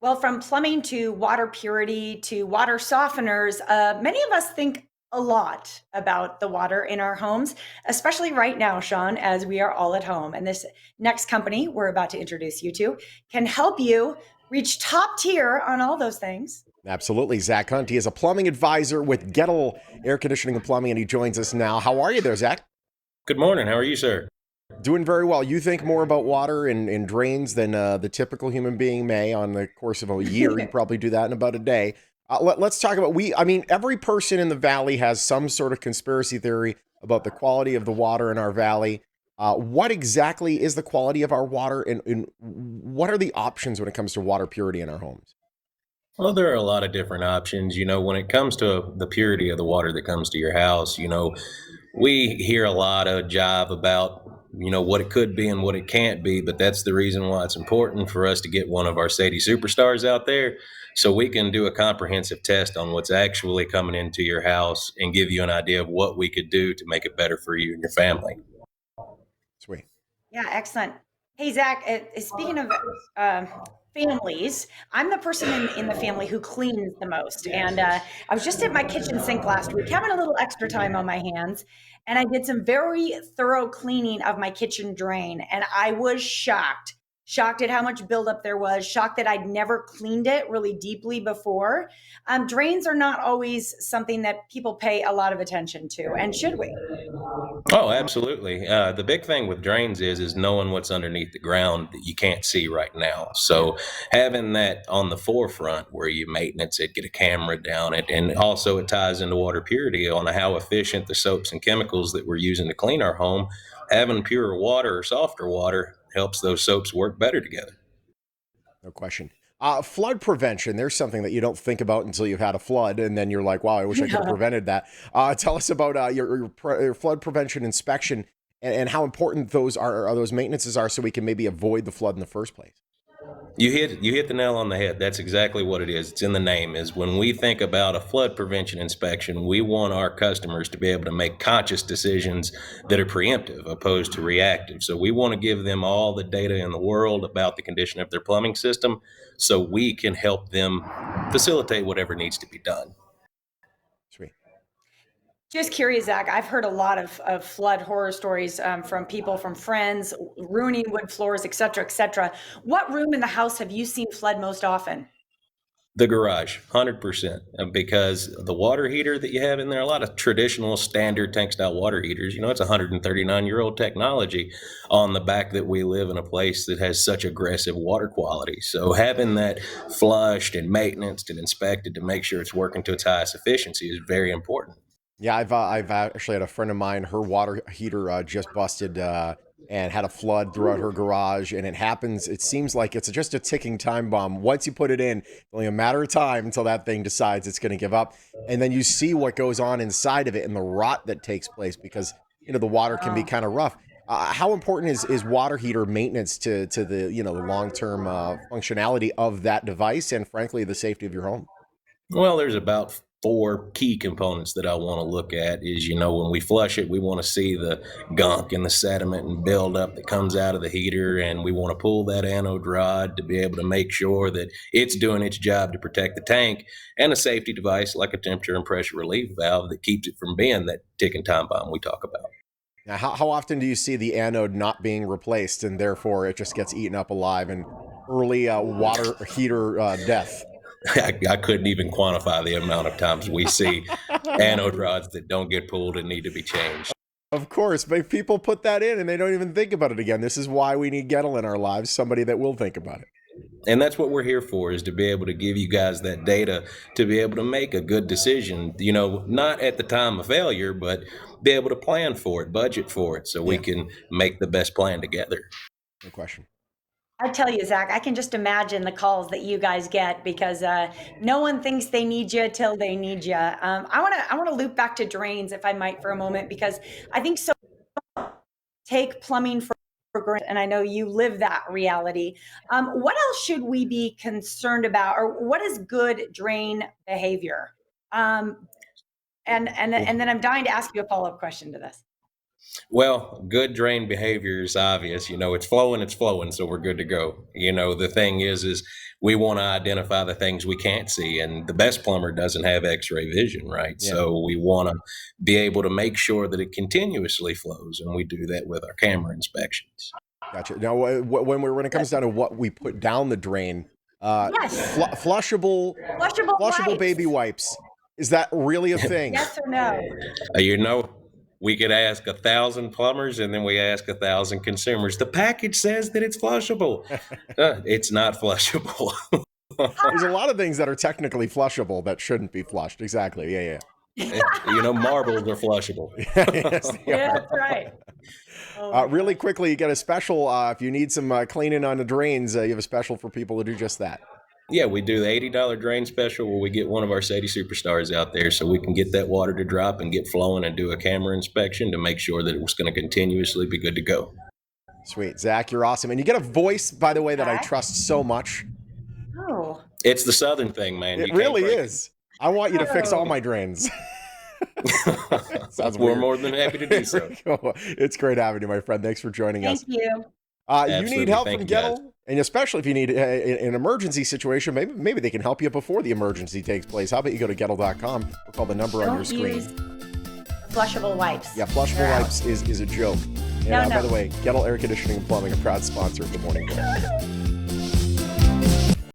Well, from plumbing to water purity to water softeners, many of us think a lot about the water in our homes, especially right now, Sean, as we are all at home. And this next company we're about to introduce you to can help you reach top tier on all those things. Absolutely. Zach Hunt. He is a plumbing advisor with Goettl Air Conditioning and Plumbing, and he joins us now. How are you there, Zach? Good morning. How are you, sir? Doing very well. You think more about water and drains than the typical human being may on the course of a year. You probably do that in about a day. Let's talk about every person in the valley has some sort of conspiracy theory about the quality of the water in our valley. What exactly is the quality of our water, and what are the options when it comes to water purity in our homes? Well, there are a lot of different options. When it comes to the purity of the water that comes to your house, we hear a lot of jive about, what it could be and what it can't be. But that's the reason why it's important for us to get one of our Sadie superstars out there so we can do a comprehensive test on what's actually coming into your house and give you an idea of what we could do to make it better for you and your family. Sweet. Yeah, excellent. Hey, Zach, speaking of um families, I'm the person in the family who cleans the most. And I was just at my kitchen sink last week, having a little extra time on my hands. And I did some very thorough cleaning of my kitchen drain. And I was shocked, shocked at how much buildup there was, shocked that I'd never cleaned it really deeply before. Drains are not always something that people pay a lot of attention to. And should we? Oh, absolutely. The big thing with drains is knowing what's underneath the ground that you can't see right now. So having that on the forefront where you maintenance it, get a camera down it, and also it ties into water purity on how efficient the soaps and chemicals that we're using to clean our home. Having pure water or softer water helps those soaps work better together. No question. Flood prevention. There's something that you don't think about until you've had a flood, and then you're like, "Wow, I wish I could have Yeah. prevented that." Tell us about your flood prevention inspection and how important those maintenances are, so we can maybe avoid the flood in the first place. You hit the nail on the head. That's exactly what it is. It's in the name. Is when we think about a flood prevention inspection, we want our customers to be able to make conscious decisions that are preemptive opposed to reactive. So we want to give them all the data in the world about the condition of their plumbing system so we can help them facilitate whatever needs to be done. Sweet. Just curious, Zach. I've heard a lot of flood horror stories from people, from friends, ruining wood floors, et cetera, et cetera. What room in the house have you seen flood most often? The garage, 100%, because the water heater that you have in there, a lot of traditional standard tank style water heaters, it's 139-year-old technology on the back that we live in a place that has such aggressive water quality. So having that flushed and maintained and inspected to make sure it's working to its highest efficiency is very important. Yeah, I've actually had a friend of mine. Her water heater just busted and had a flood throughout her Ooh. garage, and it happens. It seems like it's just a ticking time bomb. Once you put it in, it's only a matter of time until that thing decides it's going to give up, and then you see what goes on inside of it and the rot that takes place because the water can be Oh. kind of rough. How important is water heater maintenance to the the long term functionality of that device and frankly the safety of your home? Well, there's about four key components that I want to look at is, when we flush it, we want to see the gunk and the sediment and buildup that comes out of the heater. And we want to pull that anode rod to be able to make sure that it's doing its job to protect the tank, and a safety device like a temperature and pressure relief valve that keeps it from being that ticking time bomb we talk about. Now, how often do you see the anode not being replaced and therefore it just gets eaten up alive and early water heater death? I couldn't even quantify the amount of times we see anode rods that don't get pulled and need to be changed. Of course, but people put that in and they don't even think about it again. This is why we need Goettl in our lives, somebody that will think about it. And that's what we're here for, is to be able to give you guys that data to be able to make a good decision, not at the time of failure, but be able to plan for it, budget for it, so we Yeah, can make the best plan together. no question. I tell you, Zach, I can just imagine the calls that you guys get because no one thinks they need you till they need you. I want to loop back to drains, if I might, for a moment, because I think so. Take plumbing for granted, and I know you live that reality. What else should we be concerned about, or what is good drain behavior? Um, and Well, then I'm dying to ask you a follow up question to this. Well, good drain behavior is obvious. It's flowing, so we're good to go. The thing is we want to identify the things we can't see, and the best plumber doesn't have X-ray vision, right? Yeah. So we want to be able to make sure that it continuously flows, and we do that with our camera inspections. Gotcha. Now, when it comes down to what we put down the drain, Yes. flushable Flushable baby wipes. Is that really a thing? Yes or no? We could ask 1,000 plumbers, and then we ask 1,000 consumers. The package says that it's flushable. It's not flushable. There's a lot of things that are technically flushable that shouldn't be flushed. Exactly. Yeah. Marbles are flushable. Yes, they Yeah, are. that's right. Oh, Really quickly, you get a special if you need some cleaning on the drains. You have a special for people to do just that. Yeah, we do the $80 drain special where we get one of our Sadie superstars out there so we can get that water to drop and get flowing and do a camera inspection to make sure that it's going to continuously be good to go. Sweet. Zach, you're awesome. And you get a voice, by the way, that I Okay. trust so much. Oh. It's the Southern thing, man. It really is. I want you to fix all my drains. Sounds We're weird. more than happy to do so. Cool. It's great having you, my friend. Thanks for joining us. Thank you. You Absolutely. need help Thank from you, guys. Goettl, and especially if you need an emergency situation, maybe they can help you before the emergency takes place. How about you go to Goettl.com or call the number on your screen. Use flushable wipes. Yeah, flushable They're wipes is a joke. And No. by the way, Goettl Air Conditioning and Plumbing, a proud sponsor of the Morning Glow.